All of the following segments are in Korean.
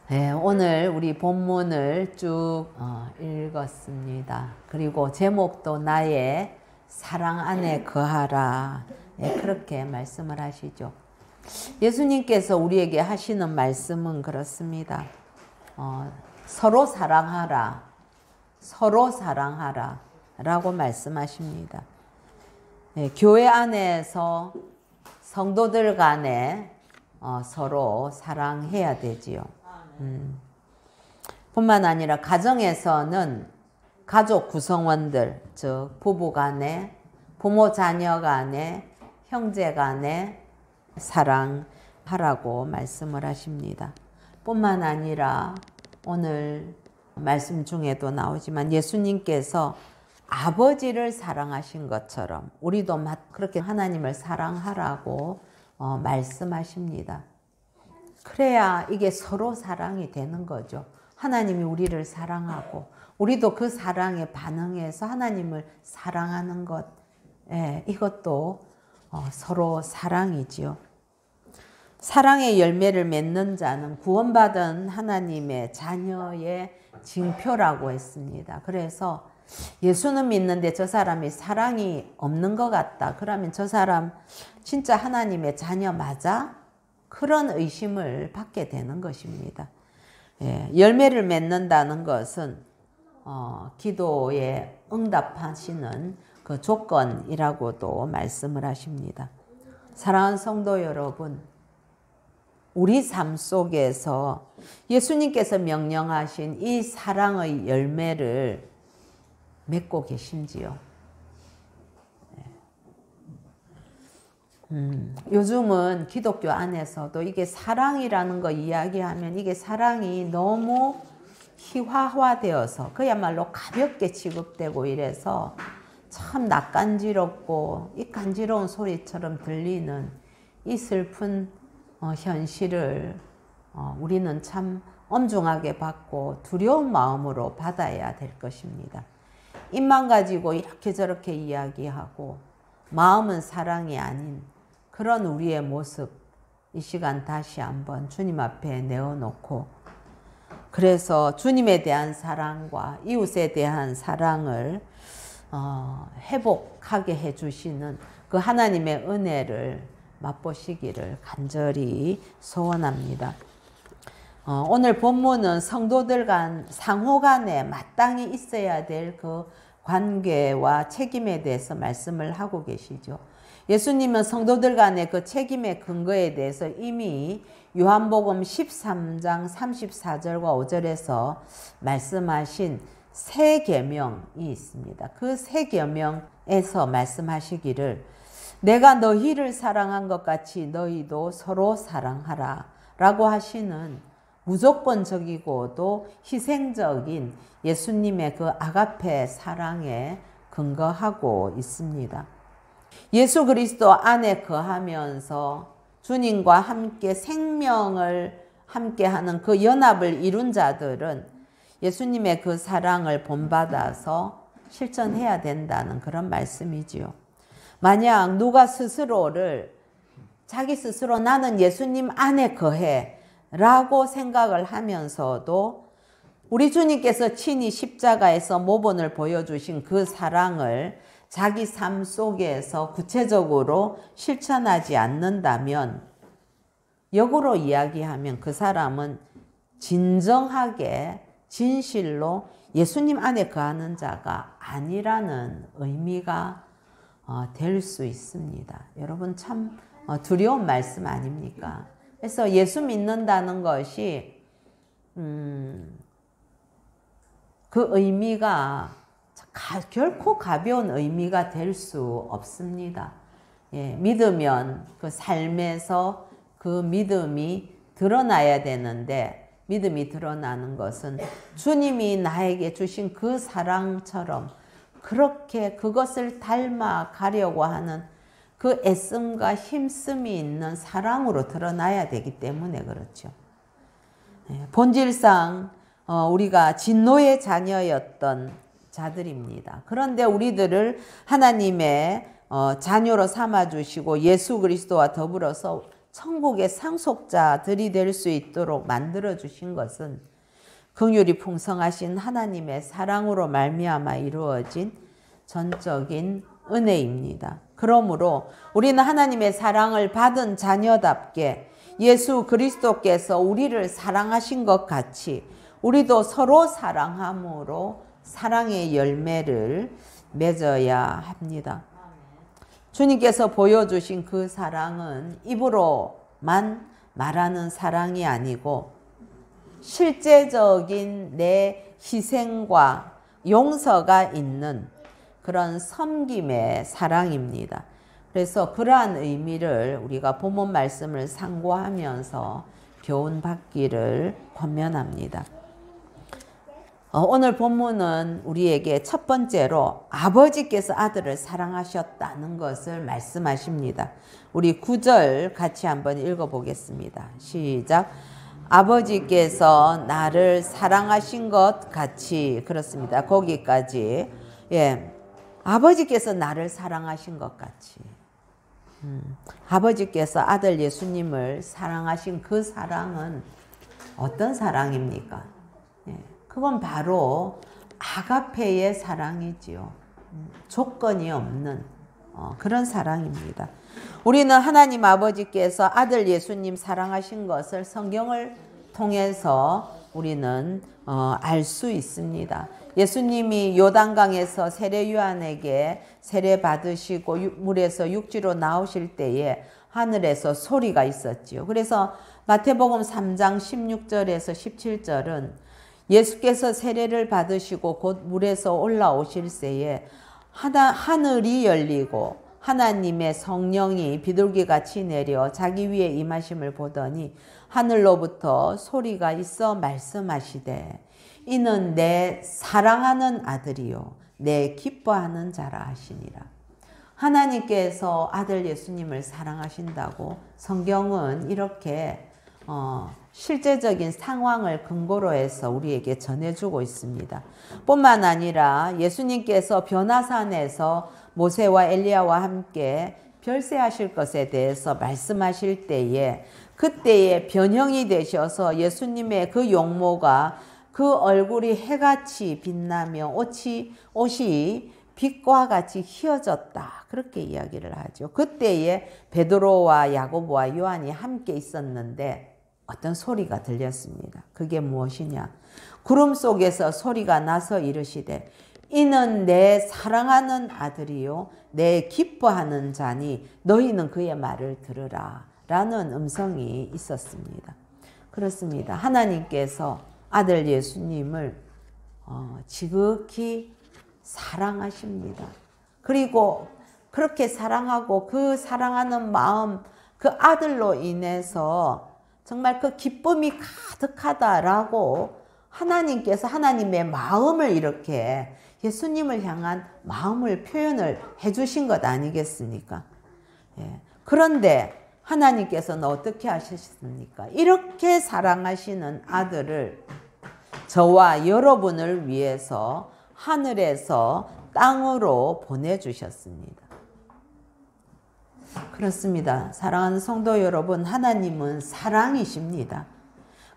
네, 오늘 우리 본문을 쭉 읽었습니다. 그리고 제목도 나의 사랑 안에 거하라. 네, 그렇게 말씀을 하시죠. 예수님께서 우리에게 하시는 말씀은 그렇습니다. 서로 사랑하라. 서로 사랑하라. 라고 말씀하십니다. 네, 교회 안에서 성도들 간에 서로 사랑해야 되지요. 뿐만 아니라 가정에서는 가족 구성원들, 즉 부부 간에, 부모 자녀 간에, 형제 간에 사랑하라고 말씀을 하십니다. 뿐만 아니라 오늘 말씀 중에도 나오지만 예수님께서 아버지를 사랑하신 것처럼 우리도 그렇게 하나님을 사랑하라고 말씀하십니다. 그래야 이게 서로 사랑이 되는 거죠. 하나님이 우리를 사랑하고 우리도 그 사랑에 반응해서 하나님을 사랑하는 것, 이것도 서로 사랑이지요. 사랑의 열매를 맺는 자는 구원받은 하나님의 자녀의 징표라고 했습니다. 그래서 예수는 믿는데 저 사람이 사랑이 없는 것 같다. 그러면 저 사람 진짜 하나님의 자녀 맞아? 그런 의심을 받게 되는 것입니다. 열매를 맺는다는 것은 기도에 응답하시는 그 조건이라고도 말씀을 하십니다. 사랑하는 성도 여러분, 우리 삶 속에서 예수님께서 명령하신 이 사랑의 열매를 맺고 계신지요? 요즘은 기독교 안에서도 이게 사랑이라는 거 이야기하면 이게 사랑이 너무 희화화되어서 그야말로 가볍게 취급되고 이래서 참 낯간지럽고 이 간지러운 소리처럼 들리는 이 슬픈 현실을 우리는 참 엄중하게 받고 두려운 마음으로 받아야 될 것입니다. 입만 가지고 이렇게 저렇게 이야기하고 마음은 사랑이 아닌 그런 우리의 모습 이 시간 다시 한번 주님 앞에 내어놓고 그래서 주님에 대한 사랑과 이웃에 대한 사랑을 회복하게 해주시는 그 하나님의 은혜를 맛보시기를 간절히 소원합니다. 오늘 본문은 성도들 간 상호 간에 마땅히 있어야 될 그 관계와 책임에 대해서 말씀을 하고 계시죠. 예수님은 성도들 간의 그 책임의 근거에 대해서 이미 요한복음 13장 34절과 5절에서 말씀하신 새 계명이 있습니다. 그 새 계명에서 말씀하시기를 내가 너희를 사랑한 것 같이 너희도 서로 사랑하라 라고 하시는 무조건적이고도 희생적인 예수님의 그 아가페 사랑에 근거하고 있습니다. 예수 그리스도 안에 거하면서 주님과 함께 생명을 함께하는 그 연합을 이룬 자들은 예수님의 그 사랑을 본받아서 실천해야 된다는 그런 말씀이지요. 만약 누가 자기 스스로 나는 예수님 안에 거해 라고 생각을 하면서도 우리 주님께서 친히 십자가에서 모본을 보여주신 그 사랑을 자기 삶 속에서 구체적으로 실천하지 않는다면 역으로 이야기하면 그 사람은 진정하게 진실로 예수님 안에 거하는 자가 아니라는 의미가 될 수 있습니다. 여러분 참 두려운 말씀 아닙니까? 그래서 예수 믿는다는 것이 그 의미가 결코 가벼운 의미가 될 수 없습니다. 믿으면 그 삶에서 그 믿음이 드러나야 되는데 믿음이 드러나는 것은 주님이 나에게 주신 그 사랑처럼 그렇게 그것을 닮아 가려고 하는 그 애씀과 힘씀이 있는 사랑으로 드러나야 되기 때문에 그렇죠. 본질상 우리가 진노의 자녀였던 자들입니다. 그런데 우리들을 하나님의 자녀로 삼아주시고 예수 그리스도와 더불어서 천국의 상속자들이 될 수 있도록 만들어 주신 것은 긍휼이 풍성하신 하나님의 사랑으로 말미암아 이루어진 전적인 은혜입니다. 그러므로 우리는 하나님의 사랑을 받은 자녀답게 예수 그리스도께서 우리를 사랑하신 것 같이 우리도 서로 사랑함으로 사랑의 열매를 맺어야 합니다. 주님께서 보여주신 그 사랑은 입으로만 말하는 사랑이 아니고 실제적인 내 희생과 용서가 있는 그런 섬김의 사랑입니다. 그래서 그러한 의미를 우리가 본문 말씀을 상고하면서 교훈받기를 권면합니다. 오늘 본문은 우리에게 첫 번째로 아버지께서 아들을 사랑하셨다는 것을 말씀하십니다. 우리 9절 같이 한번 읽어보겠습니다. 시작. 아버지께서 나를 사랑하신 것 같이. 그렇습니다. 거기까지. 예, 아버지께서 나를 사랑하신 것 같이. 아버지께서 아들 예수님을 사랑하신 그 사랑은 어떤 사랑입니까? 예, 그건 바로 아가페의 사랑이지요. 조건이 없는 그런 사랑입니다. 우리는 하나님 아버지께서 아들 예수님 사랑하신 것을 성경을 통해서 우리는 알 수 있습니다. 예수님이 요단강에서 세례 요한에게 세례 받으시고 물에서 육지로 나오실 때에 하늘에서 소리가 있었지요. 그래서 마태복음 3장 16절에서 17절은 예수께서 세례를 받으시고 곧 물에서 올라오실 때에 하늘이 열리고 하나님의 성령이 비둘기같이 내려 자기 위에 임하심을 보더니 하늘로부터 소리가 있어 말씀하시되 이는 내 사랑하는 아들이요 내 기뻐하는 자라 하시니라. 하나님께서 아들 예수님을 사랑하신다고 성경은 이렇게 실제적인 상황을 근거로 해서 우리에게 전해주고 있습니다. 뿐만 아니라 예수님께서 변화산에서 모세와 엘리야와 함께 별세하실 것에 대해서 말씀하실 때에 그때에 변형이 되셔서 예수님의 그 용모가 그 얼굴이 해같이 빛나며 옷이 빛과 같이 휘어졌다. 그렇게 이야기를 하죠. 그때에 베드로와 야고보와 요한이 함께 있었는데 어떤 소리가 들렸습니다. 그게 무엇이냐? 구름 속에서 소리가 나서 이르시되 이는 내 사랑하는 아들이요 내 기뻐하는 자니 너희는 그의 말을 들으라 라는 음성이 있었습니다. 그렇습니다. 하나님께서 아들 예수님을 지극히 사랑하십니다. 그리고 그렇게 사랑하고 그 사랑하는 마음 그 아들로 인해서 정말 그 기쁨이 가득하다라고 하나님께서 하나님의 마음을 이렇게 예수님을 향한 마음을 표현을 해주신 것 아니겠습니까? 예. 그런데 하나님께서는 어떻게 하셨습니까? 이렇게 사랑하시는 아들을 저와 여러분을 위해서 하늘에서 땅으로 보내주셨습니다. 그렇습니다. 사랑하는 성도 여러분, 하나님은 사랑이십니다.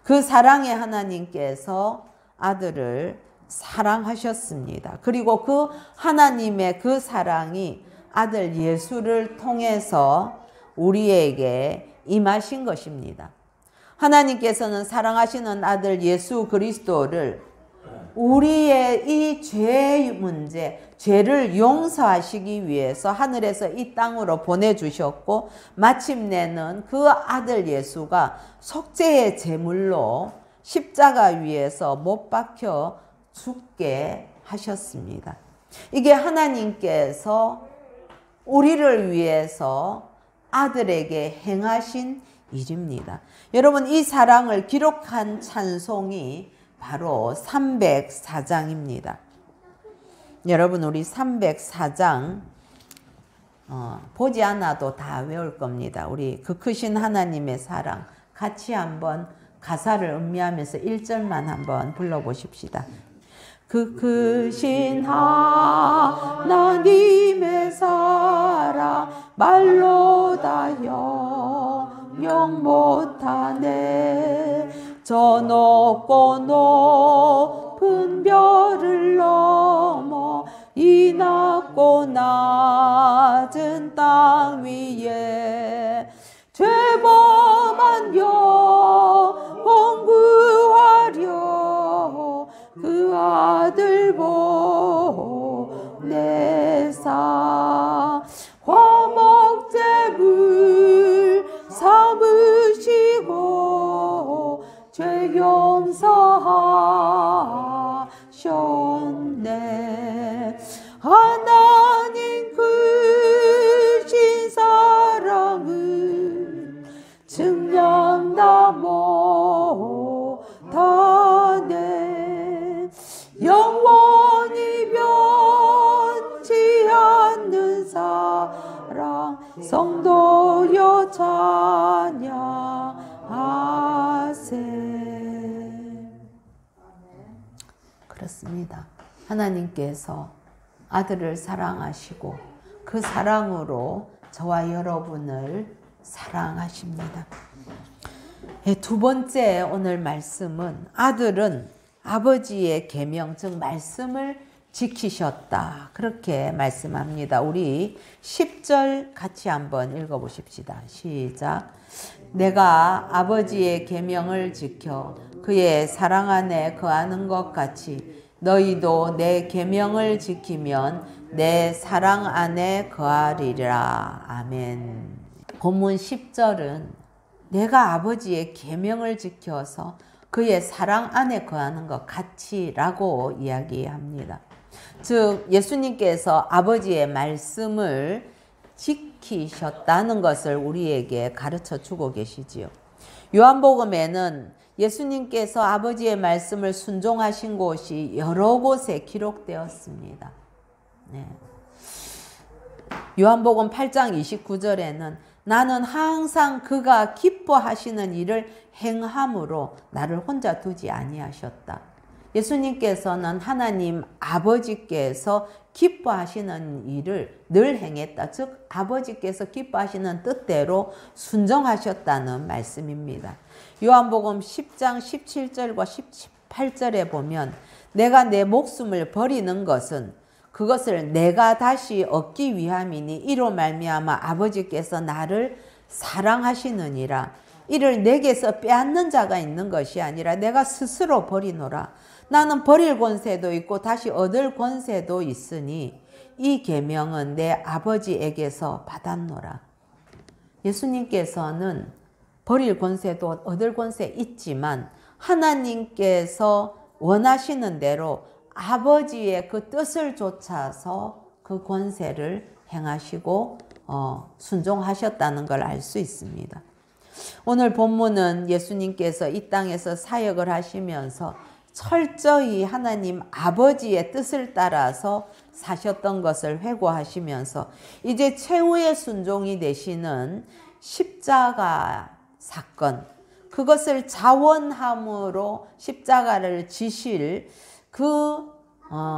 그 사랑의 하나님께서 아들을 사랑하셨습니다. 그리고 그 하나님의 그 사랑이 아들 예수를 통해서 우리에게 임하신 것입니다. 하나님께서는 사랑하시는 아들 예수 그리스도를 우리의 이 죄의 문제, 죄를 용서하시기 위해서 하늘에서 이 땅으로 보내주셨고 마침내는 그 아들 예수가 속죄의 제물로 십자가 위에서 못 박혀 죽게 하셨습니다. 이게 하나님께서 우리를 위해서 아들에게 행하신 일입니다. 여러분, 이 사랑을 기록한 찬송이 바로 304장입니다. 여러분, 우리 304장 보지 않아도 다 외울 겁니다. 우리 그 크신 하나님의 사랑 같이 한번 가사를 음미하면서 1절만 한번 불러보십시다. 그 크신 하나님의 사랑 말로 다 영영 못하네. 저 높고 높은 별을 넘어 이 낮고 낮은 땅 위에 죄범한 영혼 구하려 그 아들 보내사 화목제물 삼으시고 죄 용서하셨네. 하나님 크신 사랑은 증량다 못하네. 영원히 변치 않는 사랑 성도여 찬양하세. 그렇습니다. 하나님께서 아들을 사랑하시고 그 사랑으로 저와 여러분을 사랑하십니다. 두 번째 오늘 말씀은 아들은 아버지의 계명 즉 말씀을 지키셨다. 그렇게 말씀합니다. 우리 10절 같이 한번 읽어보십시다. 시작. 내가 아버지의 계명을 지켜 그의 사랑 안에 거하는 것 같이 너희도 내 계명을 지키면 내 사랑 안에 거하리라. 아멘. 본문 10절은 내가 아버지의 계명을 지켜서 그의 사랑 안에 거하는 것 같이라고 이야기합니다. 즉 예수님께서 아버지의 말씀을 지키셨다는 것을 우리에게 가르쳐 주고 계시지요. 요한복음에는 예수님께서 아버지의 말씀을 순종하신 곳이 여러 곳에 기록되었습니다. 네. 요한복음 8장 29절에는 나는 항상 그가 기뻐하시는 일을 행함으로 나를 혼자 두지 아니하셨다. 예수님께서는 하나님 아버지께서 기뻐하시는 일을 늘 행했다. 즉 아버지께서 기뻐하시는 뜻대로 순종하셨다는 말씀입니다. 요한복음 10장 17절과 18절에 보면 내가 내 목숨을 버리는 것은 그것을 내가 다시 얻기 위함이니 이로 말미암아 아버지께서 나를 사랑하시느니라. 이를 내게서 빼앗는 자가 있는 것이 아니라 내가 스스로 버리노라. 나는 버릴 권세도 있고 다시 얻을 권세도 있으니 이 계명은 내 아버지에게서 받았노라. 예수님께서는 버릴 권세도 얻을 권세 있지만 하나님께서 원하시는 대로 아버지의 그 뜻을 좇아서 그 권세를 행하시고 순종하셨다는 걸 알 수 있습니다. 오늘 본문은 예수님께서 이 땅에서 사역을 하시면서 철저히 하나님 아버지의 뜻을 따라서 사셨던 것을 회고하시면서 이제 최후의 순종이 되시는 십자가 사건, 그것을 자원함으로 십자가를 지실 그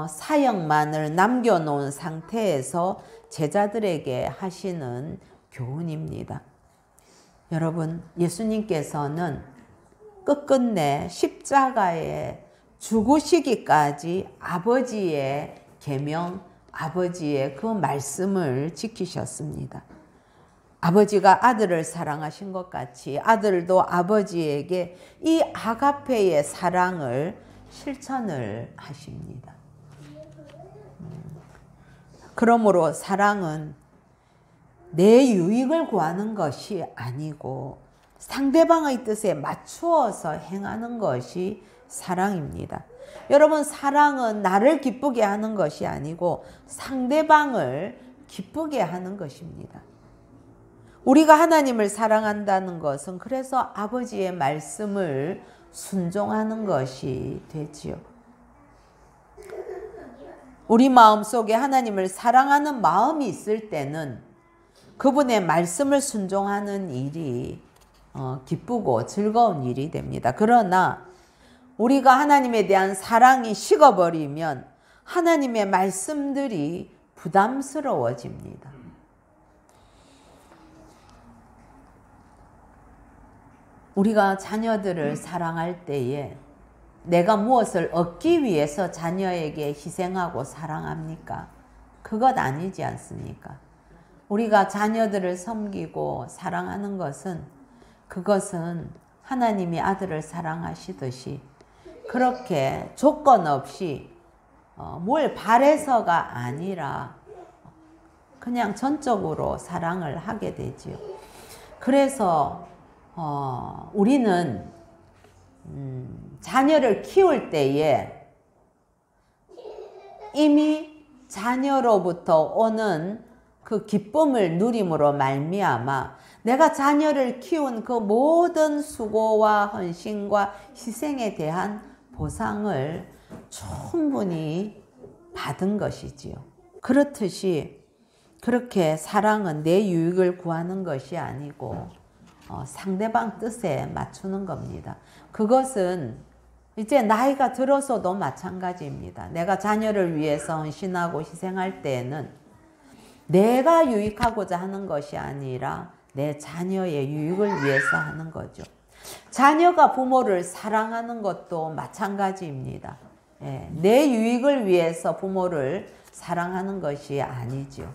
사역만을 남겨놓은 상태에서 제자들에게 하시는 교훈입니다. 여러분, 예수님께서는 끝끝내 십자가에 죽으시기까지 아버지의 계명, 아버지의 그 말씀을 지키셨습니다. 아버지가 아들을 사랑하신 것 같이 아들도 아버지에게 이 아가페의 사랑을 실천을 하십니다. 그러므로 사랑은 내 유익을 구하는 것이 아니고 상대방의 뜻에 맞추어서 행하는 것이 사랑입니다. 여러분, 사랑은 나를 기쁘게 하는 것이 아니고 상대방을 기쁘게 하는 것입니다. 우리가 하나님을 사랑한다는 것은 그래서 아버지의 말씀을 순종하는 것이 되지요. 우리 마음속에 하나님을 사랑하는 마음이 있을 때는 그분의 말씀을 순종하는 일이 기쁘고 즐거운 일이 됩니다. 그러나 우리가 하나님에 대한 사랑이 식어버리면 하나님의 말씀들이 부담스러워집니다. 우리가 자녀들을 사랑할 때에 내가 무엇을 얻기 위해서 자녀에게 희생하고 사랑합니까? 그것 아니지 않습니까? 우리가 자녀들을 섬기고 사랑하는 것은 그것은 하나님이 아들을 사랑하시듯이 그렇게 조건 없이 뭘 바래서가 아니라 그냥 전적으로 사랑을 하게 되지요. 그래서 우리는 자녀를 키울 때에 이미 자녀로부터 오는 그 기쁨을 누림으로 말미암아 내가 자녀를 키운 그 모든 수고와 헌신과 희생에 대한 보상을 충분히 받은 것이지요. 그렇듯이 그렇게 사랑은 내 유익을 구하는 것이 아니고 상대방 뜻에 맞추는 겁니다. 그것은 이제 나이가 들어서도 마찬가지입니다. 내가 자녀를 위해서 헌신하고 희생할 때에는 내가 유익하고자 하는 것이 아니라 내 자녀의 유익을 위해서 하는 거죠. 자녀가 부모를 사랑하는 것도 마찬가지입니다. 내 유익을 위해서 부모를 사랑하는 것이 아니죠.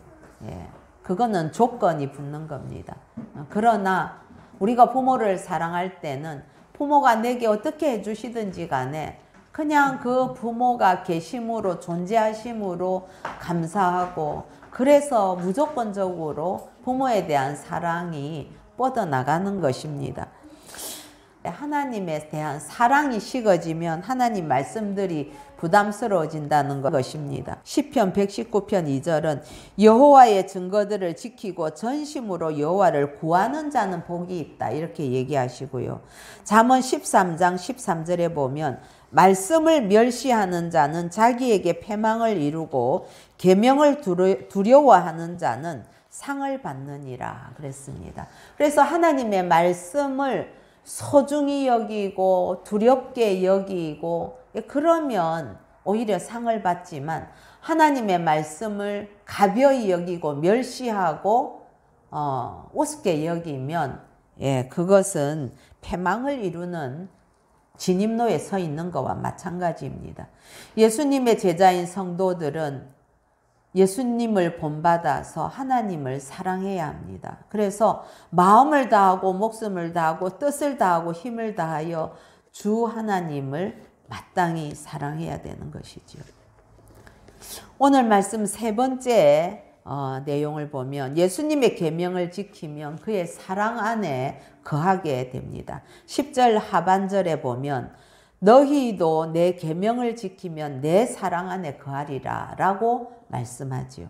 그거는 조건이 붙는 겁니다. 그러나 우리가 부모를 사랑할 때는 부모가 내게 어떻게 해주시든지 간에 그냥 그 부모가 계심으로 존재하심으로 감사하고 그래서 무조건적으로 부모에 대한 사랑이 뻗어나가는 것입니다. 하나님에 대한 사랑이 식어지면 하나님 말씀들이 부담스러워진다는 것입니다. 시편 119편 2절은 여호와의 증거들을 지키고 전심으로 여호와를 구하는 자는 복이 있다 이렇게 얘기하시고요. 잠언 13장 13절에 보면 말씀을 멸시하는 자는 자기에게 패망을 이루고 계명을 두려워하는 자는 상을 받느니라 그랬습니다. 그래서 하나님의 말씀을 소중히 여기고 두렵게 여기고 그러면 오히려 상을 받지만 하나님의 말씀을 가벼이 여기고 멸시하고 우습게 여기면 그것은 패망을 이루는 진입로에 서 있는 것과 마찬가지입니다. 예수님의 제자인 성도들은 예수님을 본받아서 하나님을 사랑해야 합니다. 그래서 마음을 다하고 목숨을 다하고 뜻을 다하고 힘을 다하여 주 하나님을 마땅히 사랑해야 되는 것이지요. 오늘 말씀 세 번째 내용을 보면 예수님의 계명을 지키면 그의 사랑 안에 거하게 됩니다. 10절 하반절에 보면 너희도 내 계명을 지키면 내 사랑 안에 거하리라 라고 말씀하지요.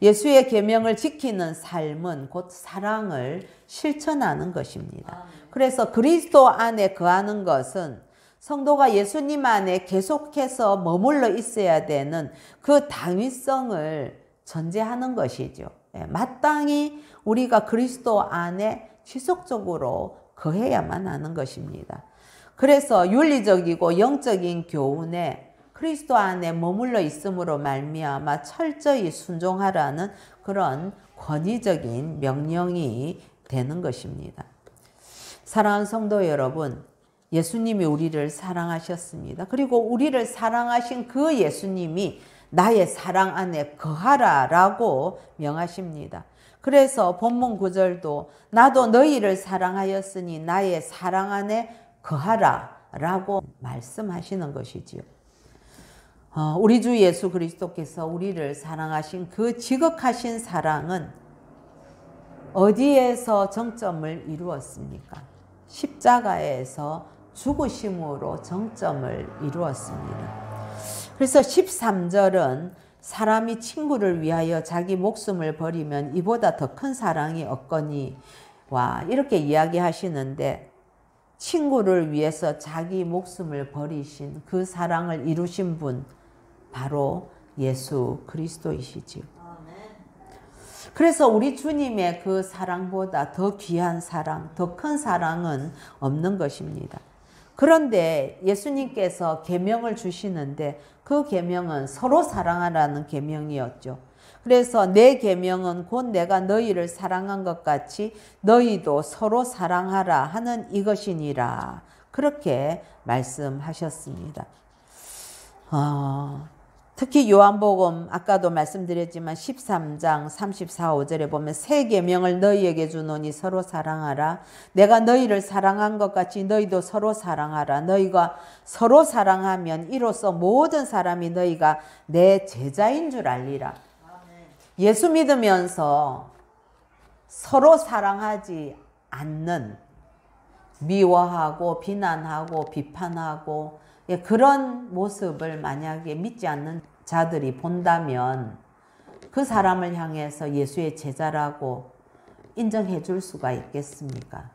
예수의 계명을 지키는 삶은 곧 사랑을 실천하는 것입니다. 그래서 그리스도 안에 거하는 것은 성도가 예수님 안에 계속해서 머물러 있어야 되는 그 당위성을 전제하는 것이죠. 마땅히 우리가 그리스도 안에 지속적으로 거해야만 하는 것입니다. 그래서 윤리적이고 영적인 교훈에 그리스도 안에 머물러 있음으로 말미암아 철저히 순종하라는 그런 권위적인 명령이 되는 것입니다. 사랑하는 성도 여러분, 예수님이 우리를 사랑하셨습니다. 그리고 우리를 사랑하신 그 예수님이 나의 사랑 안에 거하라 라고 명하십니다. 그래서 본문 9절도 나도 너희를 사랑하였으니 나의 사랑 안에 거하라 라고 말씀하시는 것이지요. 우리 주 예수 그리스도께서 우리를 사랑하신 그 지극하신 사랑은 어디에서 정점을 이루었습니까? 십자가에서 죽으심으로 정점을 이루었습니다. 그래서 13절은 사람이 친구를 위하여 자기 목숨을 버리면 이보다 더 큰 사랑이 없거니와 이렇게 이야기하시는데 친구를 위해서 자기 목숨을 버리신 그 사랑을 이루신 분 바로 예수 그리스도이시지요. 그래서 우리 주님의 그 사랑보다 더 귀한 사랑, 더 큰 사랑은 없는 것입니다. 그런데 예수님께서 계명을 주시는데 그 계명은 서로 사랑하라는 계명이었죠. 그래서 내 계명은 곧 내가 너희를 사랑한 것 같이 너희도 서로 사랑하라 하는 이것이니라. 그렇게 말씀하셨습니다. 특히 요한복음 아까도 말씀드렸지만 13장 34, 5절에 보면 새 계명을 너희에게 주노니 서로 사랑하라. 내가 너희를 사랑한 것 같이 너희도 서로 사랑하라. 너희가 서로 사랑하면 이로써 모든 사람이 너희가 내 제자인 줄 알리라. 예수 믿으면서 서로 사랑하지 않는, 미워하고 비난하고 비판하고 그런 모습을 만약에 믿지 않는 자들이 본다면 그 사람을 향해서 예수의 제자라고 인정해 줄 수가 있겠습니까?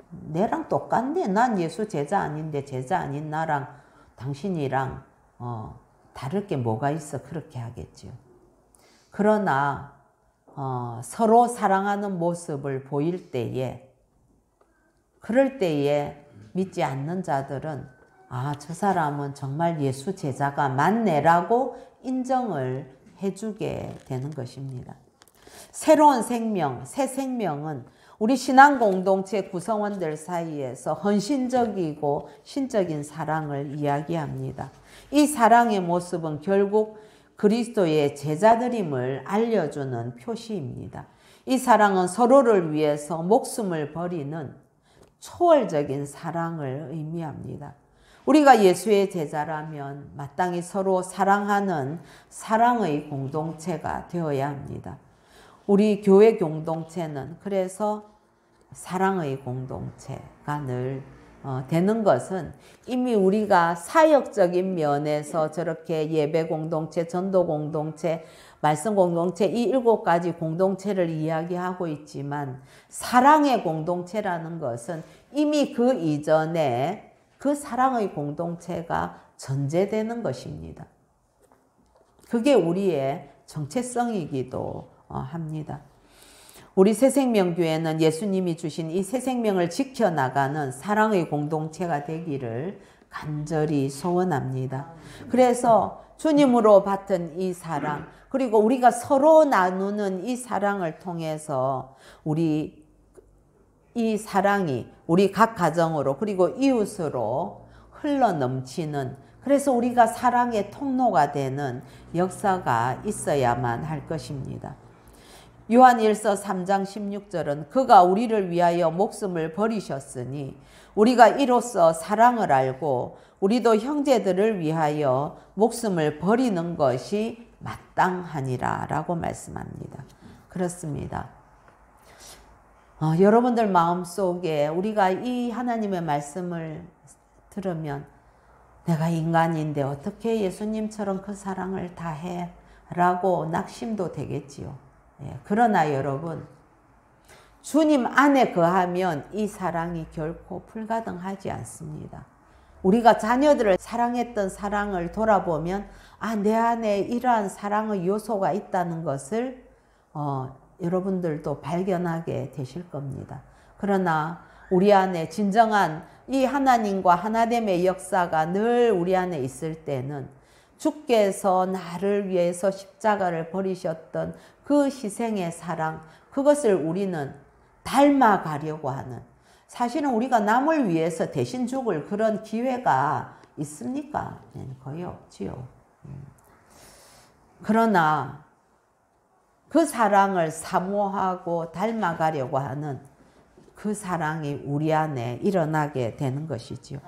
내랑 똑같네. 난 예수 제자 아닌데 제자 아닌 나랑 당신이랑 다를 게 뭐가 있어. 그렇게 하겠죠. 그러나 서로 사랑하는 모습을 보일 때에, 그럴 때에 믿지 않는 자들은 저 사람은 정말 예수 제자가 맞네라고 인정을 해주게 되는 것입니다. 새로운 생명, 새 생명은 우리 신앙 공동체 구성원들 사이에서 헌신적이고 신적인 사랑을 이야기합니다. 이 사랑의 모습은 결국 그리스도의 제자들임을 알려주는 표시입니다. 이 사랑은 서로를 위해서 목숨을 버리는 초월적인 사랑을 의미합니다. 우리가 예수의 제자라면 마땅히 서로 사랑하는 사랑의 공동체가 되어야 합니다. 우리 교회 공동체는 그래서 사랑의 공동체가 늘 되는 것은 이미 우리가 사역적인 면에서 저렇게 예배 공동체, 전도 공동체, 말씀 공동체 이 7가지 공동체를 이야기하고 있지만 사랑의 공동체라는 것은 이미 그 이전에 그 사랑의 공동체가 전제되는 것입니다. 그게 우리의 정체성이기도 합니다. 우리 새생명교회는 예수님이 주신 이 새생명을 지켜나가는 사랑의 공동체가 되기를 간절히 소원합니다. 그래서 주님으로 받은 이 사랑, 그리고 우리가 서로 나누는 이 사랑을 통해서 우리 이 사랑이 우리 각 가정으로 그리고 이웃으로 흘러넘치는, 그래서 우리가 사랑의 통로가 되는 역사가 있어야만 할 것입니다. 요한일서 3장 16절은 그가 우리를 위하여 목숨을 버리셨으니 우리가 이로써 사랑을 알고 우리도 형제들을 위하여 목숨을 버리는 것이 마땅하니라 라고 말씀합니다. 그렇습니다. 여러분들 마음속에 우리가 이 하나님의 말씀을 들으면 내가 인간인데 어떻게 예수님처럼 그 사랑을 다 해? 라고 낙심도 되겠지요. 그러나 여러분, 주님 안에 거하면 이 사랑이 결코 불가능하지 않습니다. 우리가 자녀들을 사랑했던 사랑을 돌아보면 내 안에 이러한 사랑의 요소가 있다는 것을 여러분들도 발견하게 되실 겁니다. 그러나 우리 안에 진정한 이 하나님과 하나됨의 역사가 늘 우리 안에 있을 때는 주께서 나를 위해서 십자가를 버리셨던 그 희생의 사랑, 그것을 우리는 닮아가려고 하는, 사실은 우리가 남을 위해서 대신 죽을 그런 기회가 있습니까? 거의 없지요. 그러나 그 사랑을 사모하고 닮아가려고 하는 그 사랑이 우리 안에 일어나게 되는 것이지요.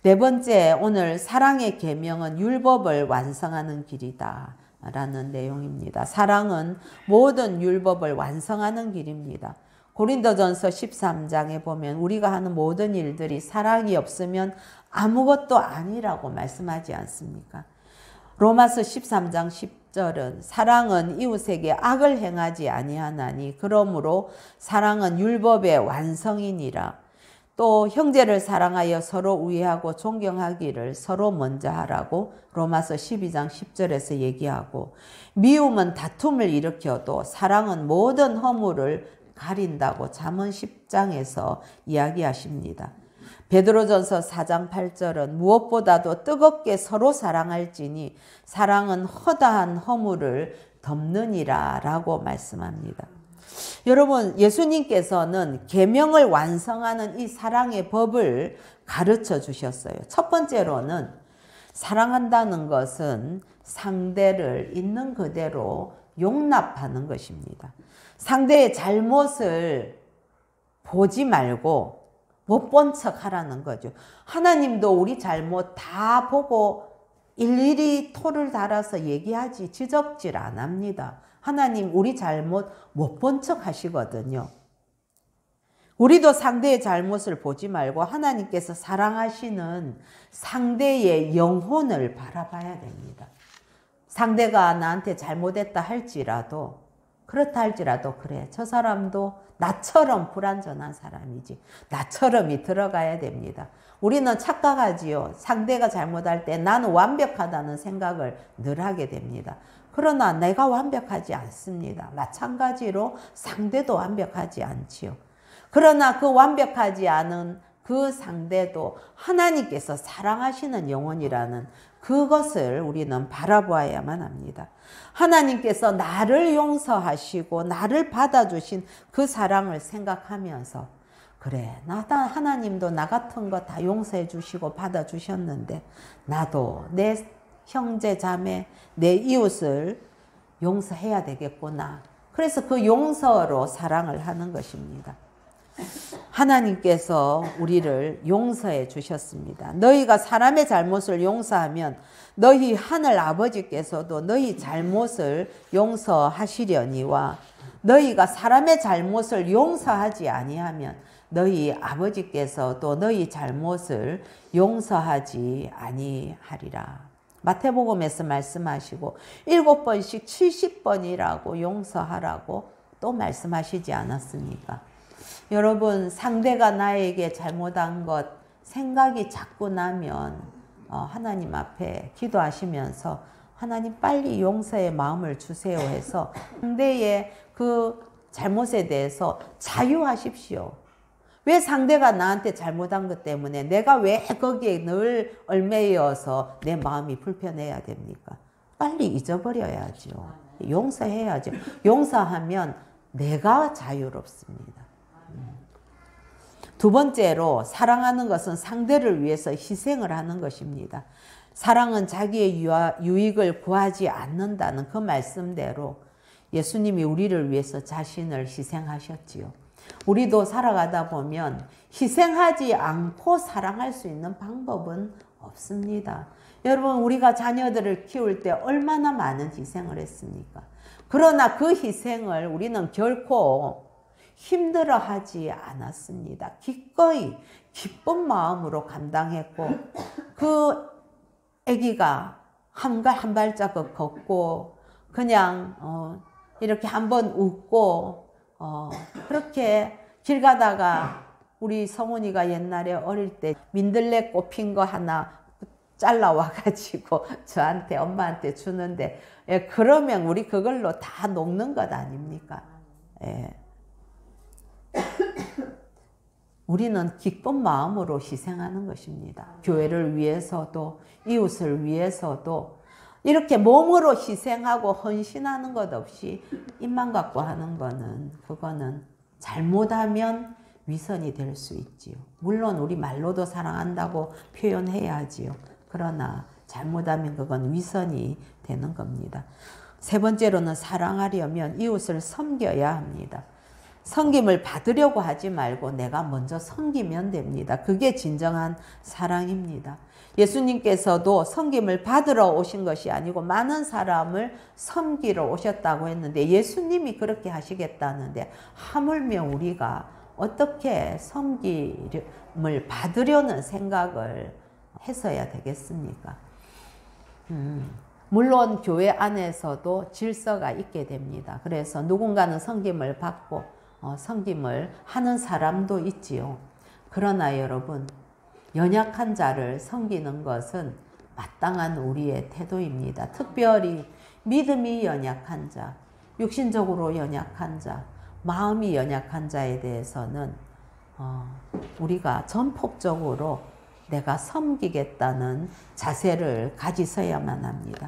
네 번째, 오늘 사랑의 계명은 율법을 완성하는 길이다 라는 내용입니다. 사랑은 모든 율법을 완성하는 길입니다. 고린도전서 13장에 보면 우리가 하는 모든 일들이 사랑이 없으면 아무것도 아니라고 말씀하지 않습니까? 로마서 13장 10절은 사랑은 이웃에게 악을 행하지 아니하나니 그러므로 사랑은 율법의 완성이니라. 또 형제를 사랑하여 서로 우애하고 존경하기를 서로 먼저 하라고 로마서 12장 10절에서 얘기하고, 미움은 다툼을 일으켜도 사랑은 모든 허물을 가린다고 잠언 10장에서 이야기하십니다. 베드로전서 4장 8절은 무엇보다도 뜨겁게 서로 사랑할지니 사랑은 허다한 허물을 덮느니라 라고 말씀합니다. 여러분, 예수님께서는 계명을 완성하는 이 사랑의 법을 가르쳐 주셨어요. 첫 번째로는 사랑한다는 것은 상대를 있는 그대로 용납하는 것입니다. 상대의 잘못을 보지 말고 못 본 척 하라는 거죠. 하나님도 우리 잘못 다 보고 일일이 토를 달아서 얘기하지, 지적질 안 합니다. 하나님 우리 잘못 못 본 척 하시거든요. 우리도 상대의 잘못을 보지 말고 하나님께서 사랑하시는 상대의 영혼을 바라봐야 됩니다. 상대가 나한테 잘못했다 할지라도, 그렇다 할지라도, 그래, 저 사람도 나처럼 불완전한 사람이지, 나처럼이 들어가야 됩니다. 우리는 착각하지요. 상대가 잘못할 때 나는 완벽하다는 생각을 늘 하게 됩니다. 그러나 내가 완벽하지 않습니다. 마찬가지로 상대도 완벽하지 않지요. 그러나 그 완벽하지 않은 그 상대도 하나님께서 사랑하시는 영혼이라는 그것을 우리는 바라보아야만 합니다. 하나님께서 나를 용서하시고 나를 받아주신 그 사랑을 생각하면서, 그래, 하나님도 나 같은 거 다 용서해 주시고 받아주셨는데 나도 내 형제 자매, 내 이웃을 용서해야 되겠구나. 그래서 그 용서로 사랑을 하는 것입니다. 하나님께서 우리를 용서해 주셨습니다. 너희가 사람의 잘못을 용서하면 너희 하늘 아버지께서도 너희 잘못을 용서하시려니와 너희가 사람의 잘못을 용서하지 아니하면 너희 아버지께서도 너희 잘못을 용서하지 아니하리라. 마태복음에서 말씀하시고 7번씩 70번이라고 용서하라고 또 말씀하시지 않았습니까? 여러분, 상대가 나에게 잘못한 것 생각이 자꾸 나면 하나님 앞에 기도하시면서 하나님 빨리 용서의 마음을 주세요 해서 상대의 그 잘못에 대해서 자유하십시오. 왜 상대가 나한테 잘못한 것 때문에 내가 왜 거기에 늘 얽매여서 내 마음이 불편해야 됩니까? 빨리 잊어버려야죠. 용서해야죠. 용서하면 내가 자유롭습니다. 두 번째로, 사랑하는 것은 상대를 위해서 희생을 하는 것입니다. 사랑은 자기의 유익을 구하지 않는다는 그 말씀대로 예수님이 우리를 위해서 자신을 희생하셨지요. 우리도 살아가다 보면 희생하지 않고 사랑할 수 있는 방법은 없습니다. 여러분, 우리가 자녀들을 키울 때 얼마나 많은 희생을 했습니까? 그러나 그 희생을 우리는 결코 힘들어하지 않았습니다. 기꺼이 기쁜 마음으로 감당했고, 그 아기가 한 발자국 걷고 그냥 이렇게 한번 웃고 그렇게 길 가다가 우리 성훈이가 옛날에 어릴 때 민들레 꼽힌 거 하나 잘라와 가지고 저한테, 엄마한테 주는데, 예, 그러면 우리 그걸로 다 녹는 것 아닙니까? 예. 우리는 기쁜 마음으로 희생하는 것입니다. 교회를 위해서도, 이웃을 위해서도 이렇게 몸으로 희생하고 헌신하는 것 없이 입만 갖고 하는 거는, 그거는 잘못하면 위선이 될 수 있지요. 물론 우리 말로도 사랑한다고 표현해야지요. 그러나 잘못하면 그건 위선이 되는 겁니다. 세 번째로는 사랑하려면 이웃을 섬겨야 합니다. 섬김을 받으려고 하지 말고 내가 먼저 섬기면 됩니다. 그게 진정한 사랑입니다. 예수님께서도 섬김을 받으러 오신 것이 아니고 많은 사람을 섬기러 오셨다고 했는데, 예수님이 그렇게 하시겠다는데 하물며 우리가 어떻게 섬김을 받으려는 생각을 했어야 되겠습니까? 물론 교회 안에서도 질서가 있게 됩니다. 그래서 누군가는 섬김을 받고 섬김을 하는 사람도 있지요. 그러나 여러분, 연약한 자를 섬기는 것은 마땅한 우리의 태도입니다. 특별히 믿음이 연약한 자, 육신적으로 연약한 자, 마음이 연약한 자에 대해서는 우리가 전폭적으로 내가 섬기겠다는 자세를 가지셔야만 합니다.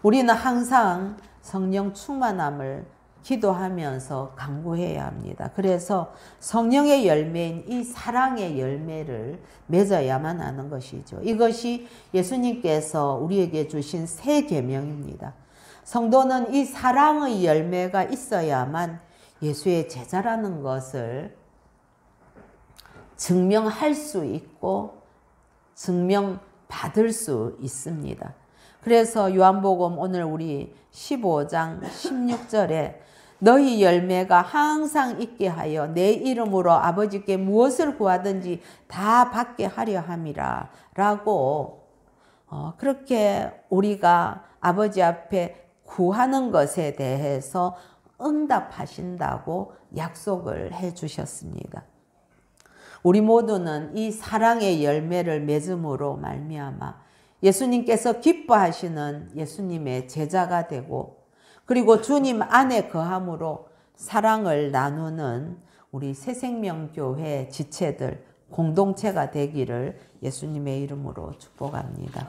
우리는 항상 성령 충만함을 기도하면서 간구해야 합니다. 그래서 성령의 열매인 이 사랑의 열매를 맺어야만 하는 것이죠. 이것이 예수님께서 우리에게 주신 새 계명입니다. 성도는 이 사랑의 열매가 있어야만 예수의 제자라는 것을 증명할 수 있고 증명받을 수 있습니다. 그래서 요한복음 오늘 우리 15장 16절에 너희 열매가 항상 있게 하여 내 이름으로 아버지께 무엇을 구하든지 다 받게 하려 함이라 라고 그렇게 우리가 아버지 앞에 구하는 것에 대해서 응답하신다고 약속을 해 주셨습니다. 우리 모두는 이 사랑의 열매를 맺음으로 말미암아 예수님께서 기뻐하시는 예수님의 제자가 되고 그리고 주님 안에 거함으로 사랑을 나누는 우리 새생명교회 지체들 공동체가 되기를 예수님의 이름으로 축복합니다.